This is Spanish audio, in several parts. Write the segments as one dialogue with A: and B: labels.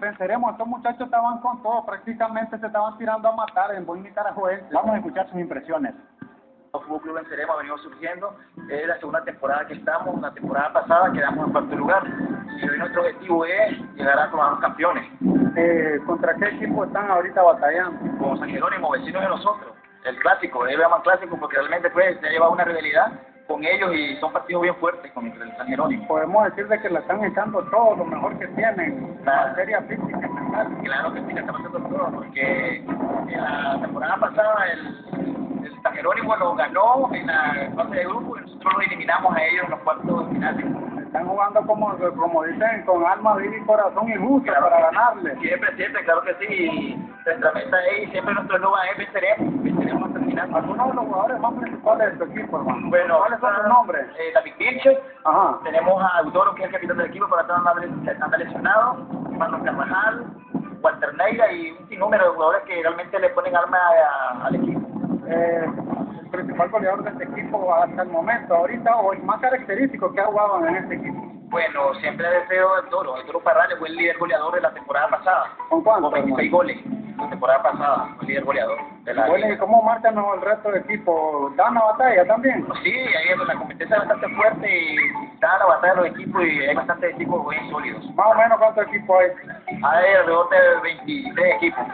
A: venceremos. Estos muchachos estaban con todo, prácticamente se estaban tirando a matar en buen nicaragüense.
B: Vamos a escuchar sus impresiones.
C: Fútbol Club Venceremos ha venido surgiendo, es la segunda temporada que estamos, la temporada pasada quedamos en cuarto lugar y hoy nuestro objetivo es llegar a tomar los campeones.
A: ¿Contra qué equipo están ahorita batallando?
C: Con San Jerónimo, vecinos de nosotros, el clásico, ellos llaman clásico porque realmente pues se ha llevado una rivalidad con ellos y son partidos bien fuertes contra el San Jerónimo.
A: Podemos decir de que le están echando todo lo mejor que tienen,
C: Claro.
A: materia física y mental.
C: Claro que sí, le estamos haciendo todo porque en la temporada pasada el San Jerónimo nos ganó en la fase de grupo y nosotros los eliminamos a ellos en los cuartos finales.
A: Están jugando como dicen, con alma, vida y corazón y justo
C: Claro,
A: para ganarle.
C: Siempre, claro que sí. Nuestra meta es, siempre nuestro eslogan es venceremos hasta el final.
A: Algunos de los jugadores más principales de tu equipo, hermano.
C: Bueno,
A: ¿Cuáles son sus nombres?
C: David Vilches,
A: Ajá.
C: tenemos a Eudoro, que es el capitán del equipo, para anda lesionado, Manuel Carvajal, Walter Neira y un sinnúmero de jugadores que realmente le ponen alma al equipo.
A: El principal goleador de este equipo hasta el momento, ahorita, o el más característico que ha jugado en este equipo.
C: Bueno, siempre deseo el Toro Parrales fue el líder goleador de la temporada pasada.
A: ¿Con cuánto?
C: Con 26 goles. La temporada pasada fue el líder goleador de la
A: Bueno, ¿y
C: liga.
A: cómo marcan el resto del equipo? ¿Dan la batalla también?
C: Sí, ahí la competencia es bastante fuerte y está la batalla de los equipos y hay bastantes equipos bien sólidos.
A: Más o menos, ¿cuántos equipos hay?
C: Hay alrededor de 23 equipos.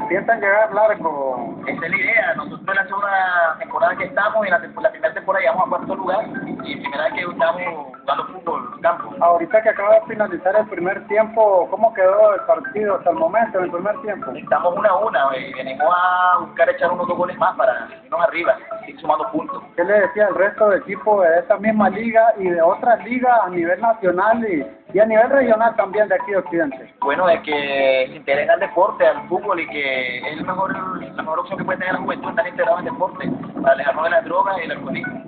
A: ¿Piensan llegar largo?
C: Esa es la idea. Nosotros en la segunda temporada que estamos, en la primera temporada llegamos a cuarto lugar y en primera vez que estamos jugando fútbol en campo.
A: Ahorita que acaba de finalizar el primer tiempo, ¿cómo quedó el partido hasta el momento, en el primer tiempo?
C: Estamos 1-1 y venimos a buscar echar unos 2 goles más para irnos arriba, ir sumando puntos.
A: ¿Qué le decía al resto de equipos de esta misma liga y de otras ligas a nivel nacional y a nivel regional también de aquí de Occidente?
C: Bueno, de que se integren al deporte, al fútbol y que es la mejor opción que puede tener la juventud, estar integrado en el deporte para alejarnos de las drogas y el alcoholismo.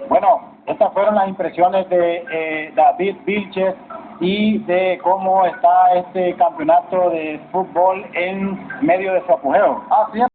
B: Bueno, estas fueron las impresiones de David Vilches y de cómo está este campeonato de fútbol en medio de su apogeo.
A: Así es.